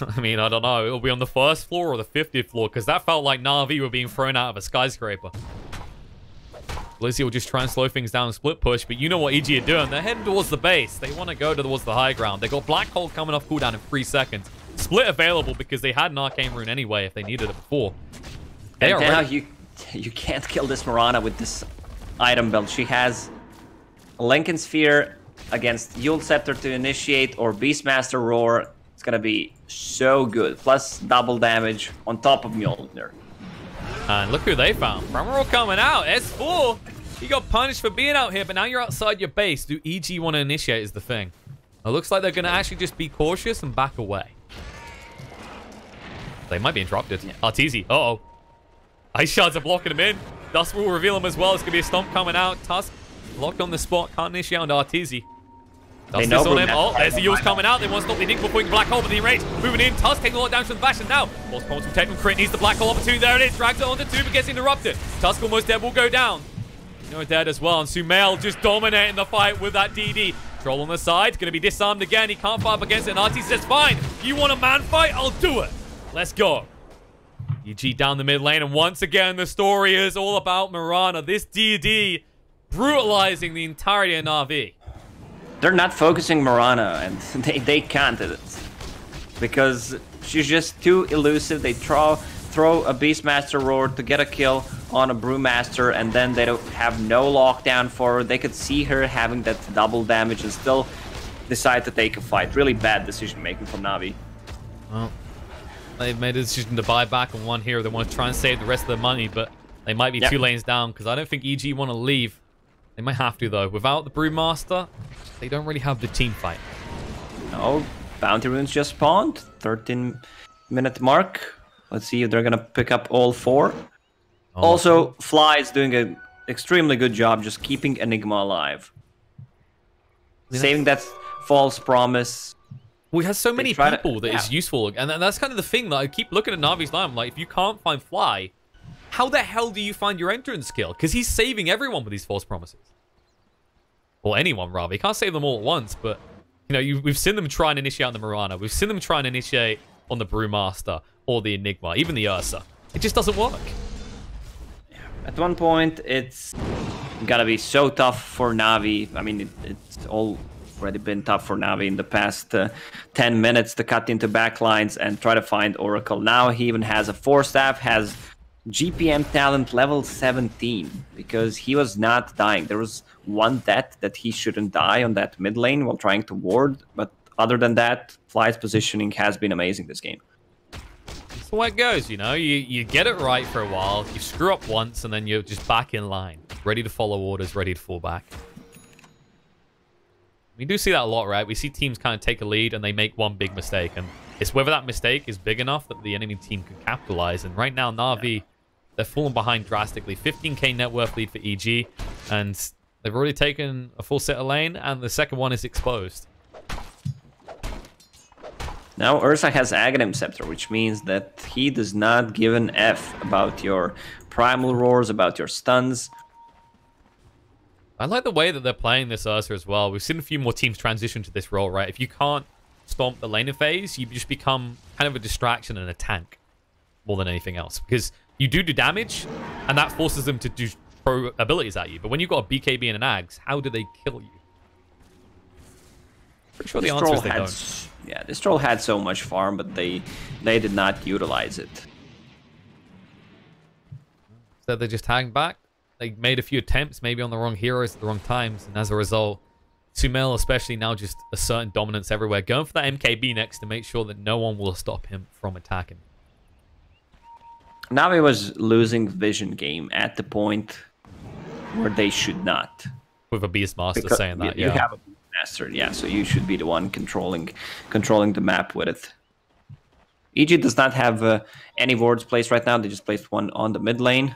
I mean, I don't know. It'll be on the first floor or the 50th floor, because that felt like Na'Vi were being thrown out of a skyscraper. Blizzy will just try and slow things down and split push, but you know what EG are doing. They're heading towards the base. They want to go towards the high ground. They got Black Hole coming off cooldown in 3 seconds. Split available because they had an Arcane Rune anyway if they needed it before. And now you can't kill this Mirana with this item belt. She has a Lincoln Sphere against Yule Scepter to initiate or Beastmaster Roar. It's gonna be so good. Plus double damage on top of Mjolnir. And look who they found. Brammerall coming out. S4. You got punished for being out here, but now you're outside your base. Do EG want to initiate is the thing. It looks like they're going to actually just be cautious and back away. They might be interrupted. Yeah. Arteezy. Uh-oh. Ice shards are blocking him in. Dust will reveal him as well. It's going to be a stomp coming out. Tusk locked on the spot. Can't initiate on Arteezy. Dust is on him. Oh, there's the Yules coming out. They want to stop the Enigma putting Black Hole, but the range moving in. Tusk taking a lot down from the bash, and now False Promise will take him. Crit needs the Black Hole opportunity. There it is. Drags it onto 2, but gets interrupted. Tusk almost dead. Will go down. No dead as well. And Sumail just dominating the fight with that DD. Troll on the side. Going to be disarmed again. He can't fight up against it. And Artie says, fine. You want a man fight? I'll do it. Let's go. EG down the mid lane. And once again, the story is all about Mirana. This DD brutalizing the entirety of Na'Vi. They're not focusing Mirana, and they can't because she's just too elusive. They throw a Beastmaster Roar to get a kill on a Brewmaster, and then they don't have no lockdown for her. They could see her having that double damage and still decide to take a fight. Really bad decision making from Na'Vi. Well, they've made a decision to buy back on one hero. They want to try and save the rest of their money, but they might be 2 lanes down because I don't think EG want to leave. They might have to, though. Without the Brewmaster, they don't really have the team fight. No, bounty runes just spawned. 13-minute mark. Let's see if they're going to pick up all 4. Also, Fly is doing an extremely good job just keeping Enigma alive. Saving that false promise. We have so many people that is useful. And that's kind of the thing that I keep looking at Na'Vi's line. I'm like, if you can't find Fly, how the hell do you find your entrance skill? Because he's saving everyone with these false promises. Or anyone, rather. He can't save them all at once, but... You know, we've seen them try and initiate on the Mirana. We've seen them try and initiate on the Brewmaster or the Enigma, even the Ursa. It just doesn't work. At one point, it's gotta be so tough for Na'Vi. I mean, it's already been tough for Na'Vi in the past 10 minutes to cut into backlines and try to find Oracle. Now he even has a 4-staff, has GPM talent level 17, because he was not dying. There was one death that he shouldn't die on that mid lane while trying to ward, but other than that, Fly's positioning has been amazing this game. That's the way it goes, you know? You get it right for a while, you screw up once, and then you're just back in line. Ready to follow orders, ready to fall back. We do see that a lot, right? We see teams kind of take a lead and they make one big mistake, and it's whether that mistake is big enough that the enemy team can capitalize. And right now, Na'Vi, they're falling behind drastically. 15k net worth lead for EG, and they've already taken a full set of lane, and the second one is exposed. Now Ursa has Aghanim Scepter, which means that he does not give an F about your Primal Roars, about your stuns. I like the way that they're playing this Ursa as well. We've seen a few more teams transition to this role, right? If you can't stomp the laner phase, you just become kind of a distraction and a tank more than anything else. Because you do damage, and that forces them to do pro abilities at you. But when you've got a BKB and an Ags, how do they kill you? Pretty sure the answer is they don't. Yeah, this troll had so much farm, but they did not utilize it. So they're just tagging back. They made a few attempts, maybe on the wrong heroes at the wrong times, and as a result, Sumail especially now just asserting dominance everywhere, going for that MKB next to make sure that no one will stop him from attacking. Na'Vi was losing vision game at the point where they should not. With a Beastmaster saying that, you have a Beastmaster, yeah, so you should be the one controlling the map with it. EG does not have any wards placed right now. They just placed one on the mid lane.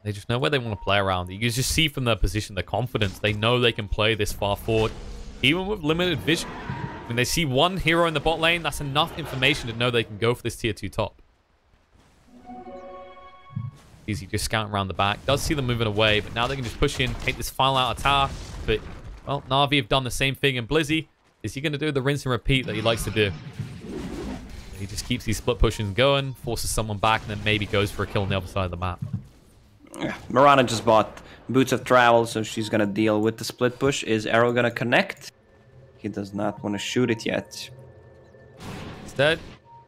They just know where they want to play around. You can just see from their position, their confidence. They know they can play this far forward, even with limited vision. When they see one hero in the bot lane, that's enough information to know they can go for this tier 2 top. Easy just scouting around the back. Does see them moving away, but now they can just push in, take this final out of tower. But, well, Na'Vi have done the same thing. And Blizzy, is he going to do the rinse and repeat that he likes to do? He just keeps these split pushing going, forces someone back, and then maybe goes for a kill on the other side of the map. Yeah, Mirana just bought Boots of Travel, so she's going to deal with the split push. Is Arrow going to connect? He does not want to shoot it yet. Instead,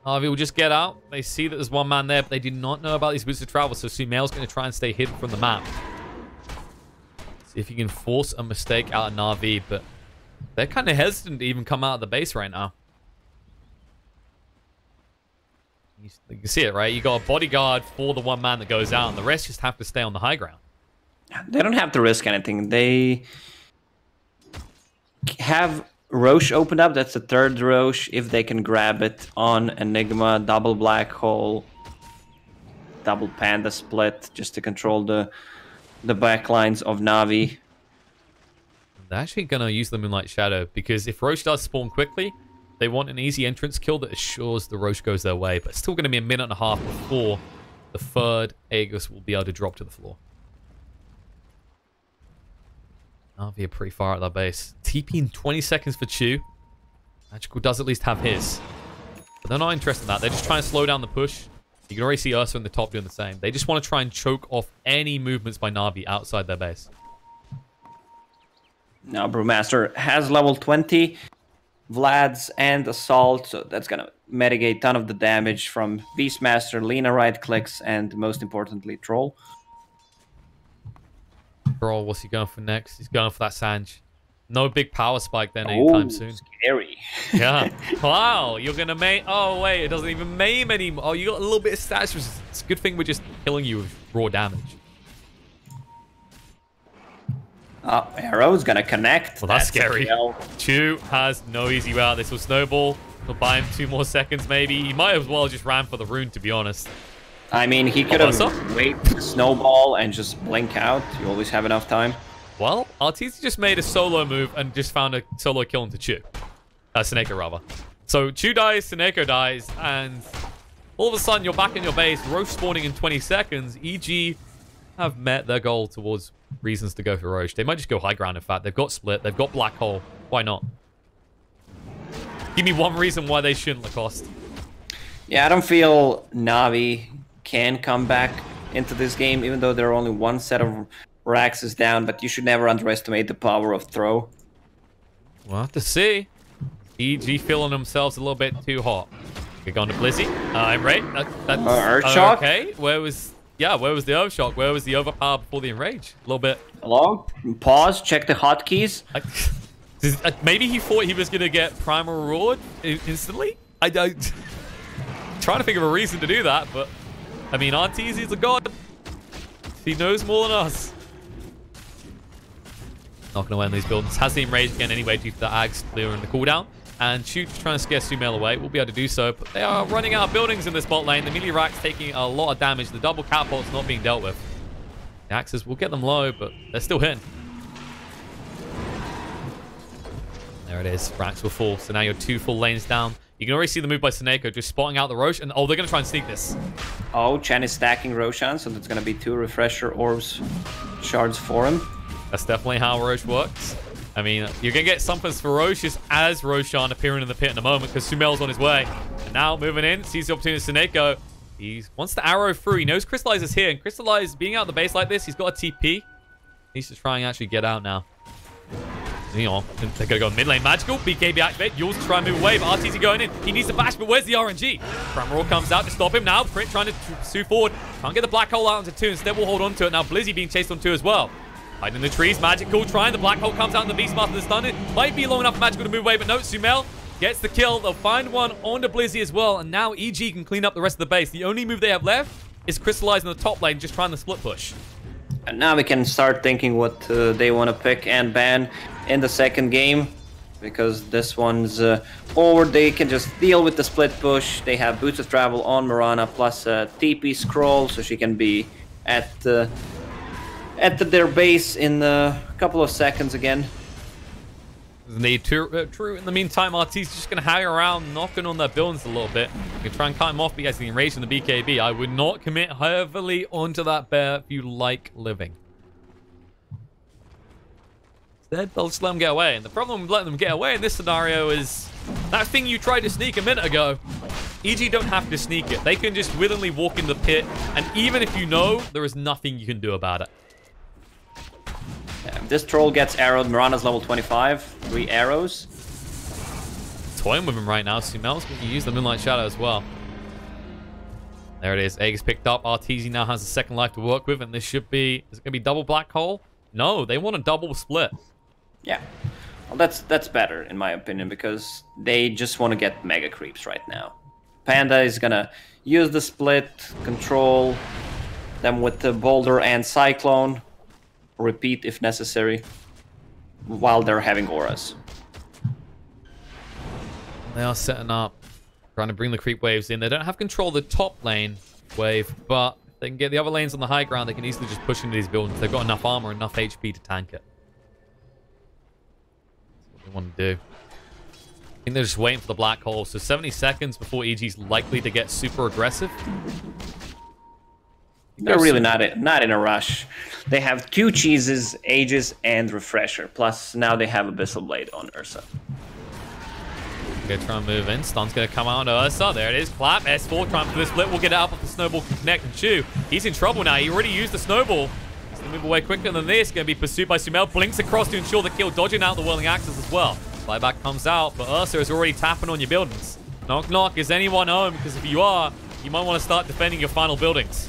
Na'Vi will just get out. They see that there's one man there, but they do not know about these Boots of Travel, so Sumail's going to try and stay hidden from the map. See if he can force a mistake out of Na'Vi, but they're kind of hesitant to even come out of the base right now. You can see it, right? You got a bodyguard for the one man that goes out, and the rest just have to stay on the high ground. They don't have to risk anything. They have Roche opened up. That's the third Roche. If they can grab it on Enigma, double Black Hole, double Panda split, just to control the backlines of Na'Vi. They're actually going to use the Moonlight Shadow, because if Roche does spawn quickly, they want an easy entrance kill that assures the Roche goes their way. But it's still going to be a minute and a half before the third Aegis will be able to drop to the floor. Na'Vi are pretty far at their base. TP in 20 seconds for Chu. Magical does at least have his. But they're not interested in that. They're just trying to slow down the push. You can already see Ursa in the top doing the same. They just want to try and choke off any movements by Na'Vi outside their base. Now Brewmaster has level 20. Vlad's and Assault, so that's going to mitigate a ton of the damage from Beastmaster, Lina right clicks, and most importantly, Troll. Troll, what's he going for next? He's going for that Sanj. No big power spike then anytime soon. Scary. Yeah. Wow, you're going to maim... Oh, wait, it doesn't even maim anymore. Oh, you got a little bit of status resistance. It's a good thing we're just killing you with raw damage. Arrow's gonna connect. Well, that's scary. Chu has no easy way out. This will snowball. He'll buy him 2 more seconds, maybe. He might as well just ran for the rune, to be honest. I mean, he could have waited to snowball and just blink out. You always have enough time. Well, Arteezy just made a solo move and just found a solo kill into Chu. Seneko, rather. So Chu dies, Seneko dies, and all of a sudden you're back in your base, Roche spawning in 20 seconds. EG have met their goal towards reasons to go for Roche. They might just go high ground, in fact. They've got Split. They've got Black Hole. Why not? Give me one reason why they shouldn't, Lacoste. Yeah, I don't feel Na'Vi can come back into this game, even though there are only one set of Raxes down, but you should never underestimate the power of throw. We'll have to see. EG feeling themselves a little bit too hot. We're going to Blizzy. I'm right. That's Earthshock? Okay. Where was the Earthshock? Where was the overpower before the Enrage? A little bit. Hello? Pause, check the hotkeys. Maybe he thought he was going to get Primal Reward instantly? I don't... Trying to think of a reason to do that, but... I mean, Arteezy's a god. He knows more than us. Not going to win these buildings. Has the Enrage again anyway due to the Ags clearing the cooldown. And Shoot's trying to scare Sumail away. We'll be able to do so, but they are running out of buildings in this bot lane. The melee rack's taking a lot of damage. The double catapult's not being dealt with. The axes will get them low, but they're still hitting. There it is. Racks will fall. So now you're 2 full lanes down. You can already see the move by Seneko, just spotting out the Roche. And oh, they're going to try and sneak this. Oh, Chen is stacking Roshan, so that's going to be 2 Refresher Orbs shards for him. That's definitely how Roche works. I mean, you're going to get something ferocious as Roshan appearing in the pit in a moment because Sumail's on his way. And now moving in, sees the opportunity to Seneko. He wants to arrow through. He knows Crystallize is here. And Crystallize, being out the base like this, he's got a TP. Needs to try and actually get out now. You know, they're going to go mid lane. Magical, BKB activate. Yules to try and move away, but Arteezy going in. He needs to bash, but where's the RNG? Primal comes out to stop him now. Print trying to sue forward. Can't get the black hole out onto 2. Instead, we'll hold on to it. Now, Blizzy being chased on 2 as well. Hiding in the trees. Magical trying. The black hole comes out in the Beastmaster to stun it. Might be long enough for Magical to move away, but no. Sumail gets the kill. They'll find one onto Blizzy as well. And now EG can clean up the rest of the base. The only move they have left is Crystallize in the top lane, just trying to split push. And now we can start thinking what they want to pick and ban in the second game, because this one's over. They can just deal with the split push. They have Boots of Travel on Mirana plus a TP scroll, so she can be at their base in a couple of seconds again. Need true. In the meantime, RT's just going to hang around, knocking on their buildings a little bit. You can try and cut him off, but he has the enraged in the BKB. I would not commit heavily onto that bear if you like living. Instead, they'll just let them get away. And the problem with letting them get away in this scenario is that thing you tried to sneak a minute ago. EG don't have to sneak it. They can just willingly walk in the pit. And even if you know, there is nothing you can do about it. Yeah, this troll gets arrowed. Mirana's level 25. 3 arrows. Toying with him right now. Sumel's going to use the Moonlight Shadow as well. There it is. Egg is picked up. RTZ now has a second life to work with. And this should be... Is it going to be double black hole? No, they want a double split. Yeah. Well, that's better, in my opinion, because they just want to get mega creeps right now. Panda is going to use the split, control them with the Boulder and Cyclone. Repeat if necessary, while they're having auras. They are setting up, trying to bring the creep waves in. They don't have control of the top lane wave, but if they can get the other lanes on the high ground, they can easily just push into these buildings. They've got enough armor, enough HP to tank it. That's what they want to do. I think they're just waiting for the black hole. So 70 seconds before EG's likely to get super aggressive. They're really not in a rush. They have 2 cheeses, Aegis, and Refresher. Plus, now they have Abyssal Blade on Ursa. Gonna try and move in. Stun's gonna come out on Ursa. There it is. Clap. S4 trying for the split. We'll get it up if the snowball can connect and chew. He's in trouble now. He already used the snowball. He's gonna move away quicker than this. Gonna be pursued by Sumel. Blinks across to ensure the kill. Dodging out the whirling axes as well. Flyback comes out, but Ursa is already tapping on your buildings. Knock, knock. Is anyone home? Because if you are, you might want to start defending your final buildings.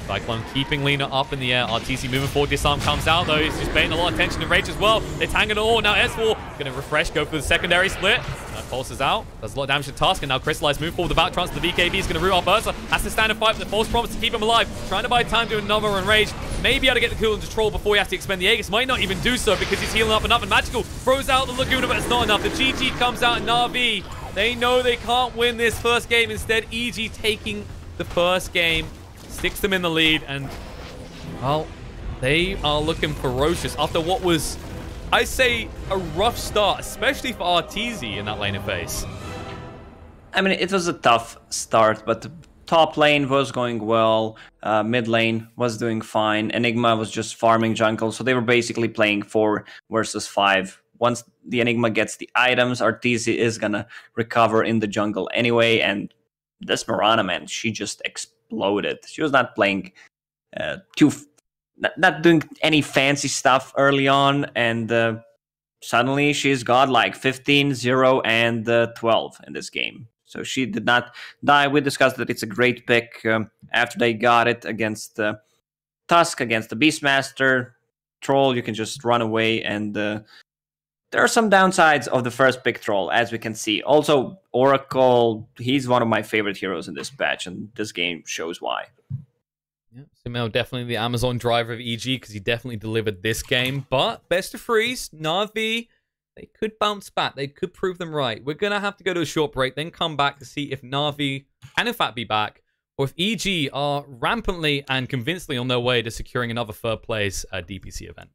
Cyclone keeping Lena up in the air. RTC moving forward. Disarm comes out, though. He's just paying a lot of attention to Rage as well. It's hanging it all. Now S4 going to refresh, go for the secondary split. Pulses out. Does a lot of damage to Tusk, and now Crystallize move forward. The back trance to the BKB is going to root off Ursa. Has to stand and fight with the false promise to keep him alive. Trying to buy time to another Enrage. Maybe able to get the kill into Troll before he has to expend the Aegis. Might not even do so because he's healing up enough. And Magical throws out the Laguna, but it's not enough. The GG comes out in Na'Vi. They know they can't win this first game. Instead, EG taking the first game. Sticks them in the lead, and well, they are looking ferocious after what was, I say, a rough start, especially for RTZ in that lane of face. I mean, it was a tough start, but the top lane was going well, mid lane was doing fine, Enigma was just farming jungle, so they were basically playing 4 versus 5. Once the Enigma gets the items, RTZ is gonna recover in the jungle anyway, and this Mirana, man, she just exploded. She was not playing not doing any fancy stuff early on, and suddenly she's got like 15, 0, and 12 in this game. So she did not die. We discussed that it's a great pick after they got it against Tusk, against the Beastmaster. Troll, you can just run away, and there are some downsides of the first pick Troll, as we can see. Also, Oracle, he's one of my favorite heroes in this patch, and this game shows why. Yeah, Sumel definitely the Amazon driver of EG, because he definitely delivered this game. But best of threes, Na'Vi, they could bounce back. They could prove them right. We're going to have to go to a short break, then come back to see if Na'Vi can in fact be back, or if EG are rampantly and convincingly on their way to securing another third place DPC event.